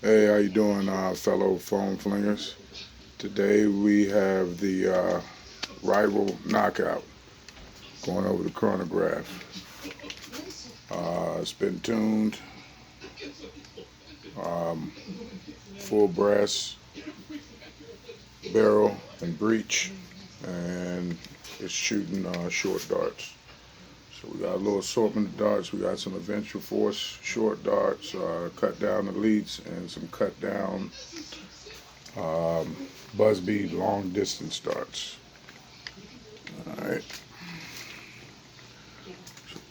Hey, how you doing, fellow foam flingers? Today we have the rival knockout going over the chronograph. It's been tuned, um, full brass barrel and breech, and it's shooting short darts. So we got a little assortment of darts. We got some Adventure Force short darts, cut down elites, and some cut down um, Buzzbee long distance darts. All right.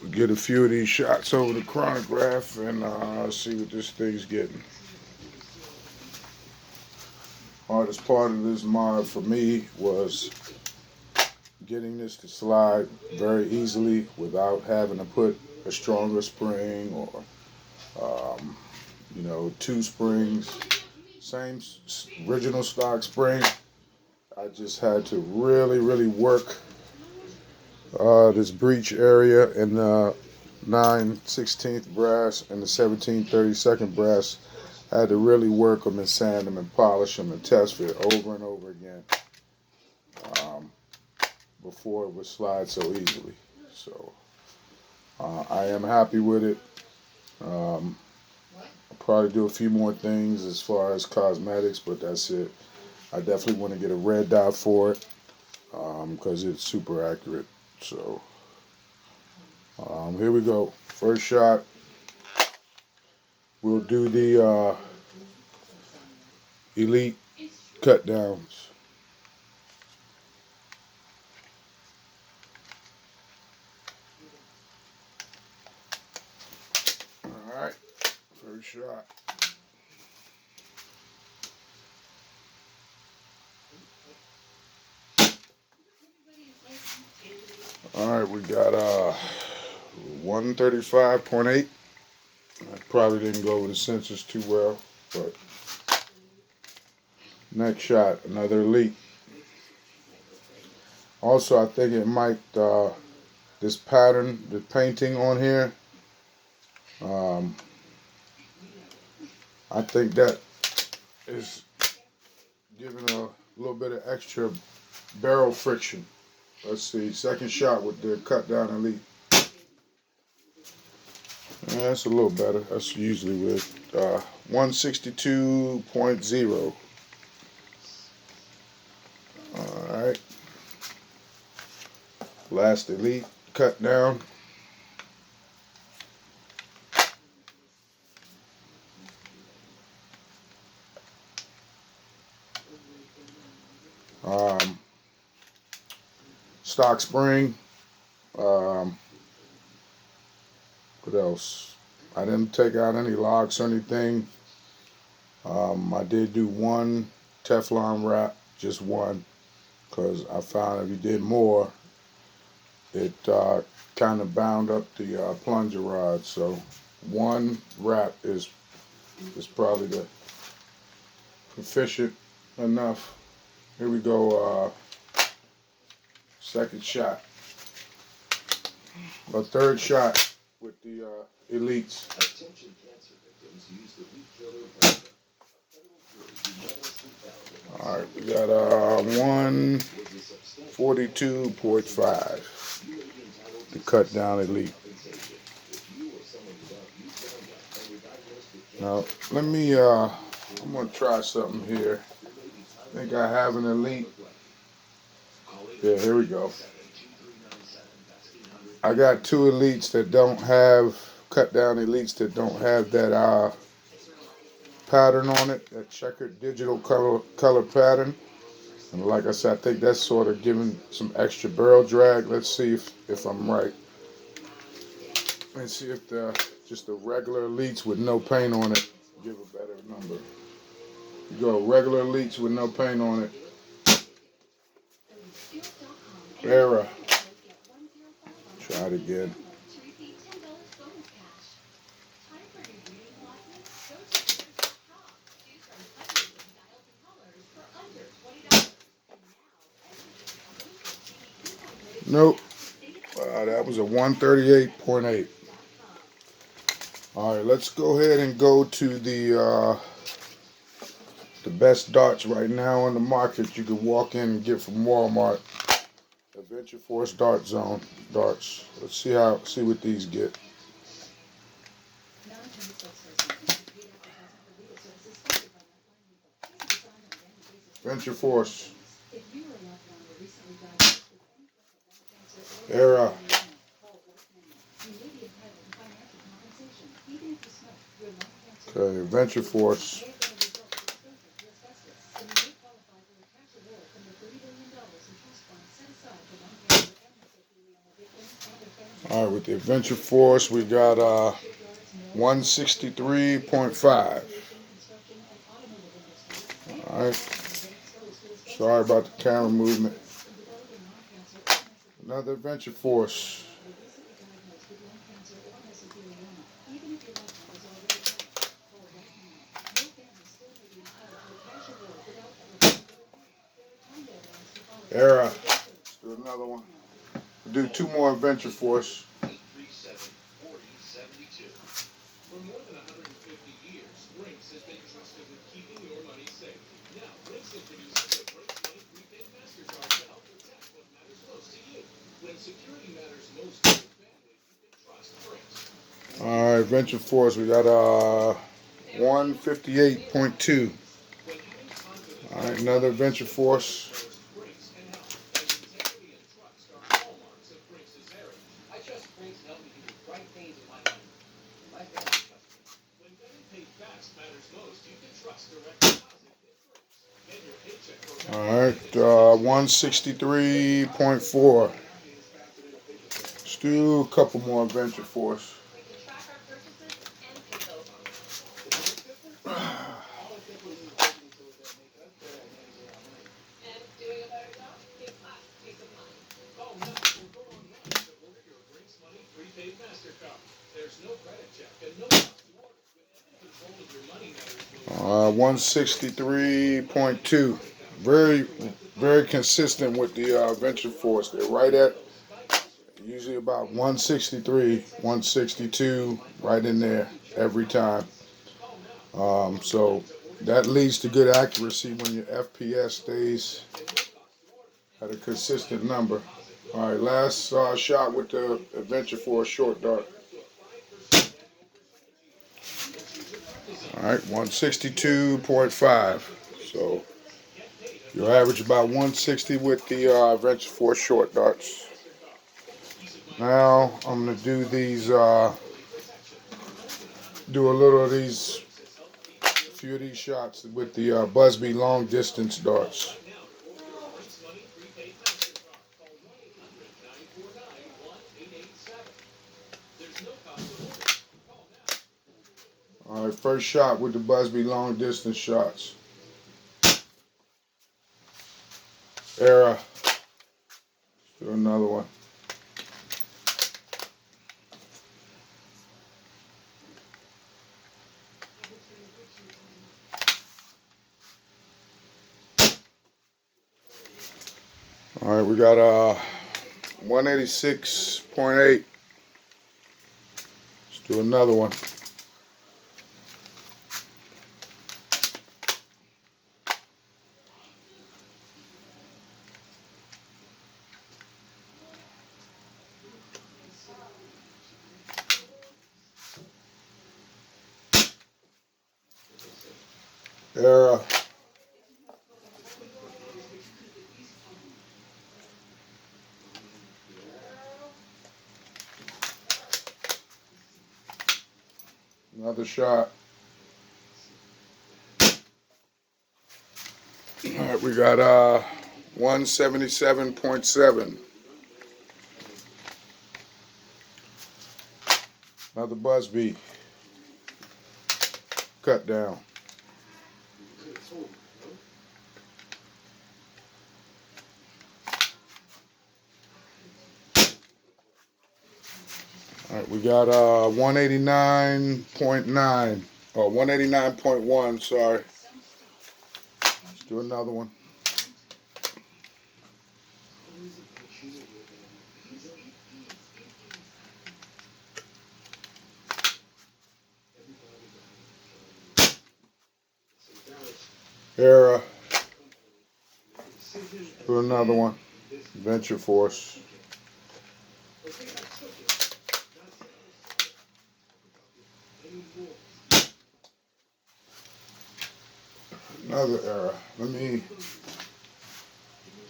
We get a few of these shots over the chronograph and see what this thing's getting. Hardest part of this mod for me was getting this to slide very easily without having to put a stronger spring or two springs. Same original stock spring. I just had to really work this breech area in the 9/16 brass and the 17/32 brass. I had to really work them and sand them and polish them and test fit over and over again um, before it would slide so easily. So I am happy with it. I'll probably do a few more things as far as cosmetics, but that's it. I definitely want to get a red dot for it because it's super accurate. So here we go. First shot. We'll do the elite cut downs. All right, first shot. All right, we got 135.8. I probably didn't go over the sensors too well, but next shot, another elite. Also, I think it might this pattern, the painting on here. Um, I think that is giving a little bit of extra barrel friction. Let's see, second shot with the cut down elite. Yeah, that's a little better. That's usually with 162.0. All right, last elite cut down. Um, stock spring. Um, what else? I didn't take out any locks or anything. I did do one Teflon wrap, just one, because I found if you did more, it kind of bound up the plunger rod. So one wrap is probably the proficient enough. Here we go. Second shot. A third shot with the elites. All right, we got 142.5. The cut down elite. Now let me. I'm gonna try something here. I think I have an elite. Yeah, here we go. I got two elites that don't have cut down elites that don't have that pattern on it, that checkered digital color pattern. And like I said, I think that's sort of giving some extra barrel drag. Let's see if I'm right. Let's see if just the regular elites with no paint on it give a better number. You go regular elites with no paint on it. Error. Try it again. Nope. That was a 138.8. All right, let's go ahead and go to the the best darts right now on the market you can walk in and get from Walmart. Adventure Force Dart Zone darts. Let's see what these get. Adventure Force. Era. Okay, Adventure Force. Alright, with the Adventure Force we got 163.5. Alright. Sorry about the camera movement. Another Adventure Force. Era. Let's do another one. We'll do two more Adventure Force. Alright, Adventure Force, we got 158.2. Alright, another Adventure Force. Alright, 163.4. Let's do a couple more Adventure Force. Uh, 163.2. Very consistent with the Adventure Force. They're right at usually about 163, 162, right in there every time. So that leads to good accuracy when your FPS stays at a consistent number. All right, last shot with the Adventure Force short dart. All right, 162.5. So you'll average about 160 with the Adventure Force short darts. Now I'm gonna do these. Do a little of these. A few of these shots with the Buzzbee long distance darts. All right, first shot with the Buzzbee long distance shots. Era. Let's do another one. All right, we got 186.8. Let's do another one. Era. Another shot. All right, we got 177.7. Another Buzzbee. Cut down. All right, we got 189.9. Oh, 189.1, sorry. Let's do another one. Era. Do another one. Venture Force. Another Era. Let me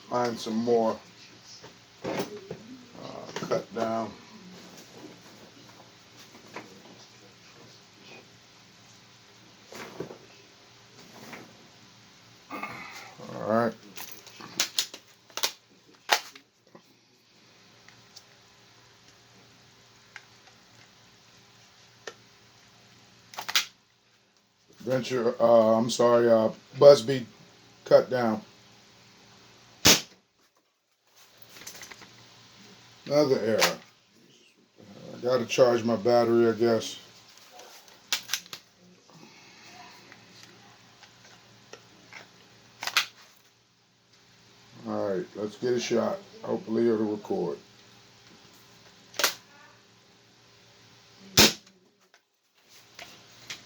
find some more. Cut down. Alright. Venture, I'm sorry, Buzzbee cut down. Another Era. I gotta charge my battery, I guess. Alright, let's get a shot. Hopefully it'll record.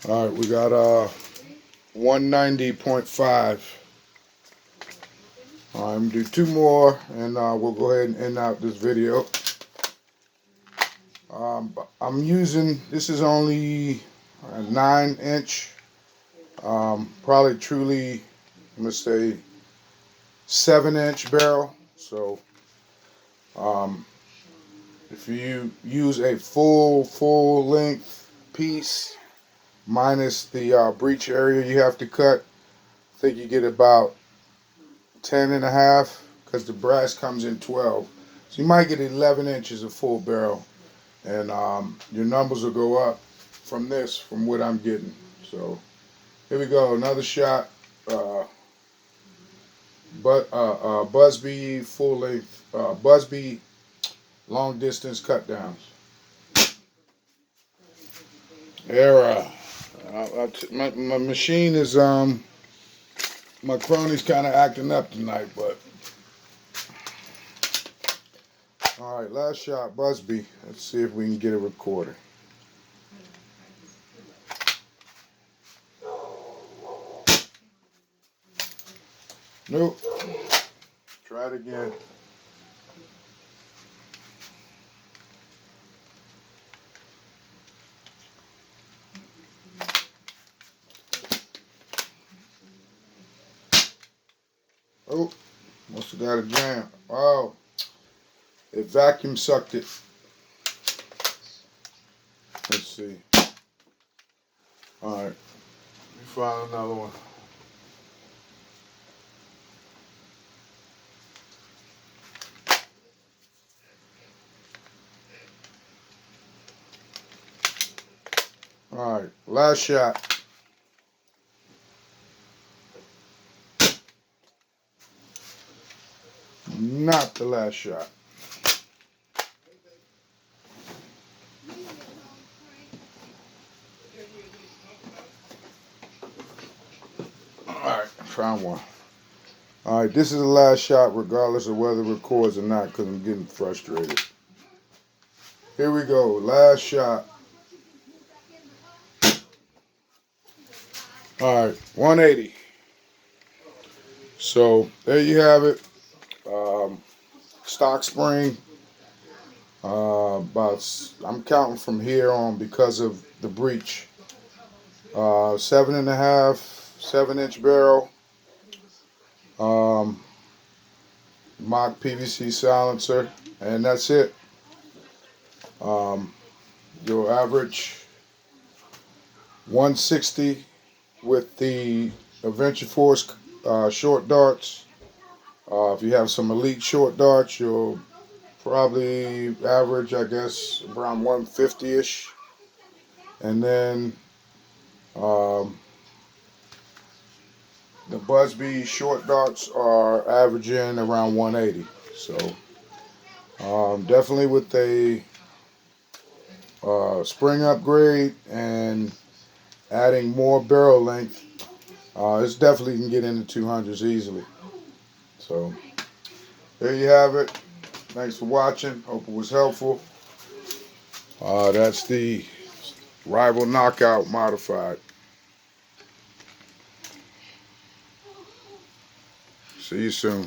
Alright, we got 190.5. I'm gonna do two more and we'll go ahead and end out this video. I'm using, this is only a 9-inch, probably truly, I'm gonna say 7-inch barrel. So if you use a full length piece minus the breech area you have to cut, I think you get about 10.5, because the brass comes in 12, so you might get 11 inches of full barrel, and your numbers will go up from this, from what I'm getting. So here we go, another shot. Buzzbee full length, Buzzbee long distance cut downs. Era. My machine is my crony's kind of acting up tonight, but all right, last shot, Buzzbee. Let's see if we can get a recorder. Nope. Try it again. Oh, must have got a jam. Oh, it vacuum sucked it. Let's see. All right, let me find another one. All right, last shot. Not the last shot. Alright, found one. Alright, this is the last shot regardless of whether it records or not, because I'm getting frustrated. Here we go, last shot. Alright, 180. So, there you have it. Stock spring. I'm counting from here on because of the breech. 7.5, 7-inch barrel. Mock PVC silencer, and that's it. Your average 160 with the Venture Force short darts. If you have some elite short darts, you'll probably average, I guess, around 150-ish. And then the Buzzbee short darts are averaging around 180. So definitely with a spring upgrade and adding more barrel length, it's definitely can get into 200s easily. So there you have it. Thanks for watching. Hope it was helpful. That's the Rival Knockout Modified. See you soon.